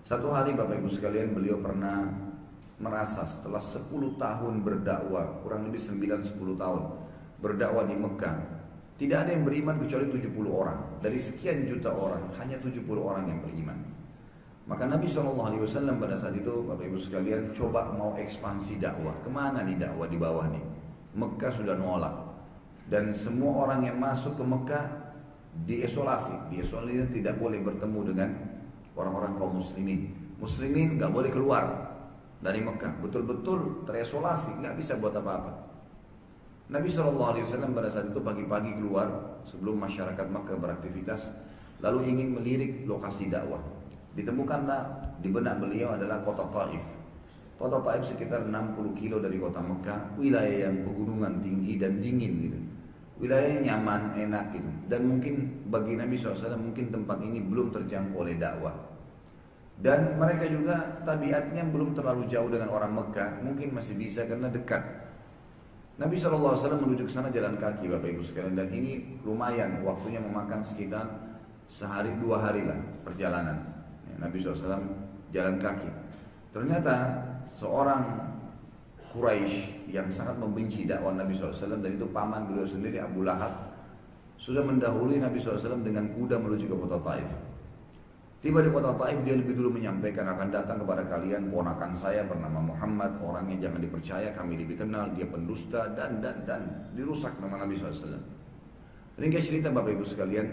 Satu hari Bapak Ibu sekalian, beliau pernah merasa setelah 10 tahun berdakwah, kurang lebih 9-10 tahun berdakwah di Mekah, tidak ada yang beriman kecuali 70 orang. Dari sekian juta orang, hanya 70 orang yang beriman. Maka Nabi SAW pada saat itu, Bapak Ibu sekalian, coba mau ekspansi dakwah. Kemana nih dakwah di bawah nih? Mekah sudah nolak. Dan semua orang yang masuk ke Mekah diisolasi. Diisolasi, tidak boleh bertemu dengan orang-orang kaum muslimin. Muslimin nggak boleh keluar dari Mekah. Betul-betul terisolasi, nggak bisa buat apa-apa. Nabi SAW pada saat itu pagi-pagi keluar sebelum masyarakat Mekah beraktivitas, lalu ingin melirik lokasi dakwah. Ditemukanlah di benak beliau adalah kota Taif. Kota Taif sekitar 60 kilo dari kota Mekah, wilayah yang pegunungan tinggi dan dingin gitu. Wilayahnya nyaman, enak gitu. Dan mungkin bagi Nabi SAW mungkin tempat ini belum terjangkau oleh dakwah. Dan mereka juga tabiatnya belum terlalu jauh dengan orang Mekah, mungkin masih bisa karena dekat. Nabi SAW menuju ke sana jalan kaki Bapak Ibu sekalian, dan ini lumayan waktunya memakan sekitar sehari 2 hari lah perjalanan. Nabi SAW jalan kaki. Ternyata seorang Quraisy yang sangat membenci dakwah Nabi SAW, dan itu paman beliau sendiri Abu Lahab, sudah mendahului Nabi SAW dengan kuda menuju ke kota Taif. Tiba di kota Taif, dia lebih dulu menyampaikan, akan datang kepada kalian ponakan saya bernama Muhammad, orangnya jangan dipercaya, kami lebih kenal, dia pendusta dan dirusak nama Nabi SAW. Ringkas cerita Bapak Ibu sekalian,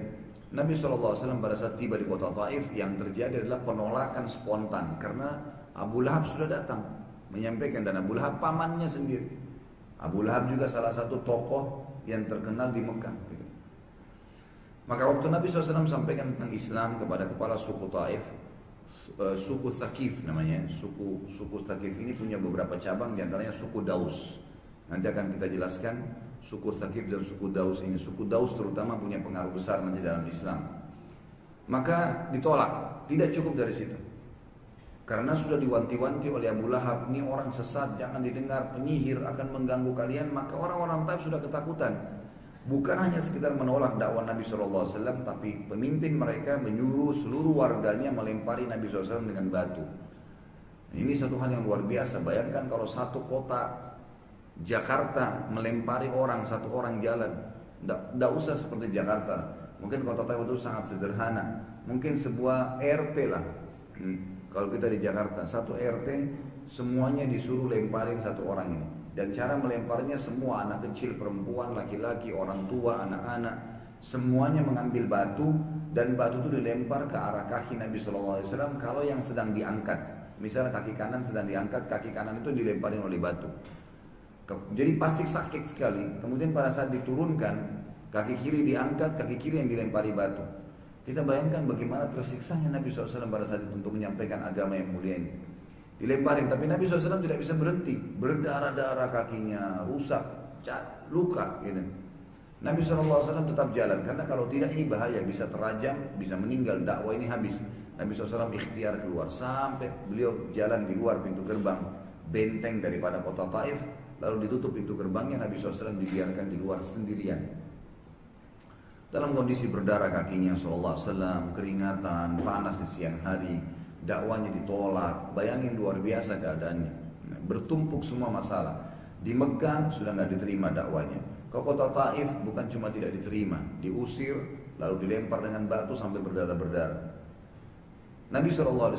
Nabi SAW pada saat tiba di kota Taif, yang terjadi adalah penolakan spontan karena Abu Lahab sudah datang menyampaikan, dan Abu Lahab pamannya sendiri. Abu Lahab juga salah satu tokoh yang terkenal di Mekah. Maka waktu Nabi SAW sampaikan tentang Islam kepada kepala suku Taif, suku Thaqif namanya, suku Thaqif ini punya beberapa cabang, diantaranya suku Daus. Nanti akan kita jelaskan suku Thaqif dan suku Daus ini. Suku Daus terutama punya pengaruh besar nanti dalam Islam. Maka ditolak, tidak cukup dari situ. Karena sudah diwanti-wanti oleh Abu Lahab, ini orang sesat, jangan didengar, penyihir akan mengganggu kalian. Maka orang-orang Taif sudah ketakutan. Bukan hanya sekedar menolak dakwah Nabi SAW, tapi pemimpin mereka menyuruh seluruh warganya melempari Nabi SAW dengan batu. Ini satu hal yang luar biasa. Bayangkan kalau satu kota Jakarta melempari orang, satu orang jalan. Tidak usah seperti Jakarta. Mungkin kota Taif itu sangat sederhana. Mungkin sebuah RT lah. Kalau kita di Jakarta, satu RT semuanya disuruh lemparin satu orang ini. Dan cara melemparnya semua, anak kecil, perempuan, laki-laki, orang tua, anak-anak, semuanya mengambil batu, dan batu itu dilempar ke arah kaki Nabi SAW kalau yang sedang diangkat. Misalnya kaki kanan sedang diangkat, kaki kanan itu dilemparin oleh batu. Jadi pasti sakit sekali. Kemudian pada saat diturunkan, kaki kiri diangkat, kaki kiri yang dilempari batu. Kita bayangkan bagaimana tersiksanya Nabi SAW pada saat itu untuk menyampaikan agama yang mulia ini. Dilemparin, tapi Nabi SAW tidak bisa berhenti, berdarah-darah kakinya, rusak, luka gitu. Nabi SAW tetap jalan, karena kalau tidak ini bahaya, bisa terajam, bisa meninggal, dakwah ini habis. Nabi SAW ikhtiar keluar, sampai beliau jalan di luar pintu gerbang benteng daripada kota Taif, lalu ditutup pintu gerbangnya, Nabi SAW dibiarkan di luar sendirian. Dalam kondisi berdarah kakinya SAW, keringatan, panas di siang hari, dakwanya ditolak. Bayangin luar biasa keadaannya. Bertumpuk semua masalah. Di Mekah sudah nggak diterima dakwanya. Ke kota Taif bukan cuma tidak diterima, diusir, lalu dilempar dengan batu sampai berdarah-berdarah. Nabi SAW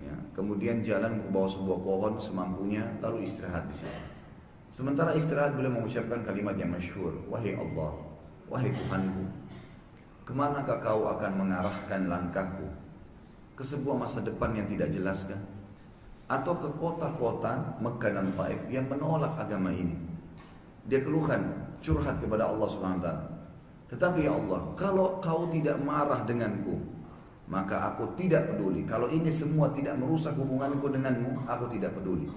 ya, kemudian jalan ke bawah sebuah pohon semampunya, lalu istirahat di sini. Sementara istirahat beliau mengucapkan kalimat yang masyhur, wahai Allah, wahai Tuhanku, kemanakah kau akan mengarahkan langkahku? Ke sebuah masa depan yang tidak jelaskah? Atau ke kota-kota Mekah dan Taif yang menolak agama ini? Dia keluhkan, curhat kepada Allah SWT. Tetapi ya Allah, kalau kau tidak marah denganku, maka aku tidak peduli. Kalau ini semua tidak merusak hubunganku denganmu, aku tidak peduli.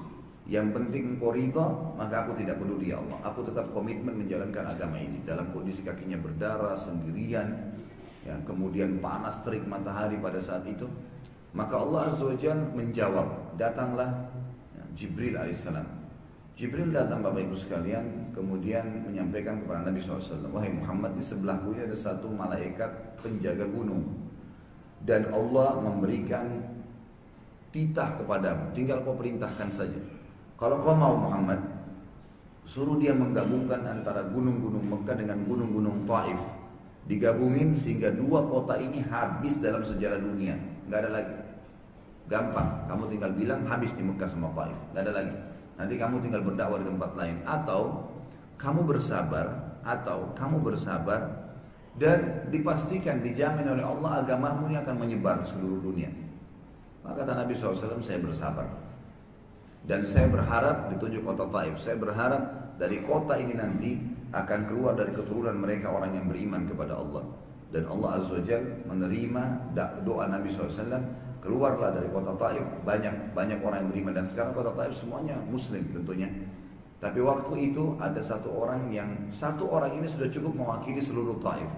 Yang penting engkau ridha, maka aku tidak peduli ya Allah. Aku tetap komitmen menjalankan agama ini. Dalam kondisi kakinya berdarah, sendirian, ya, kemudian panas terik matahari pada saat itu. Maka Allah Azza wa Jalla menjawab, datanglah ya, Jibril alaihissalam. Jibril datang Bapak Ibu sekalian, kemudian menyampaikan kepada Nabi SAW, wahai Muhammad, di sebelahku ini ada satu malaikat penjaga gunung, dan Allah memberikan titah kepadamu, tinggal kau perintahkan saja. Kalau kau mau Muhammad, suruh dia menggabungkan antara gunung-gunung Mekah dengan gunung-gunung Taif. Digabungin sehingga dua kota ini habis dalam sejarah dunia, nggak ada lagi. Gampang, kamu tinggal bilang habis di Mekah sama Taif, nggak ada lagi. Nanti kamu tinggal berdakwah di tempat lain, atau kamu bersabar dan dipastikan dijamin oleh Allah agamamu ini akan menyebar di seluruh dunia. Maka kata Nabi SAW, saya bersabar dan saya berharap ditunjuk kota Taif. Saya berharap dari kota ini nanti akan keluar dari keturunan mereka orang yang beriman kepada Allah. Dan Allah Azza wa Jalla menerima doa Nabi SAW. Keluarlah dari kota Taif banyak orang yang beriman, dan sekarang kota Taif semuanya Muslim tentunya. Tapi waktu itu ada satu orang ini sudah cukup mewakili seluruh Taif.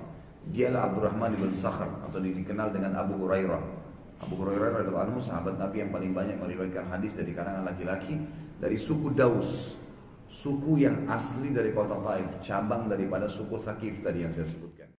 Dialah Abdurrahman bin Sakhr atau dikenal dengan Abu Hurairah. Abu Hurairah radhiyallahu anhu sahabat Nabi yang paling banyak meriwayatkan hadis dari kalangan laki-laki dari suku Daus, suku yang asli dari kota Taif, cabang daripada suku Thaqif tadi yang saya sebutkan.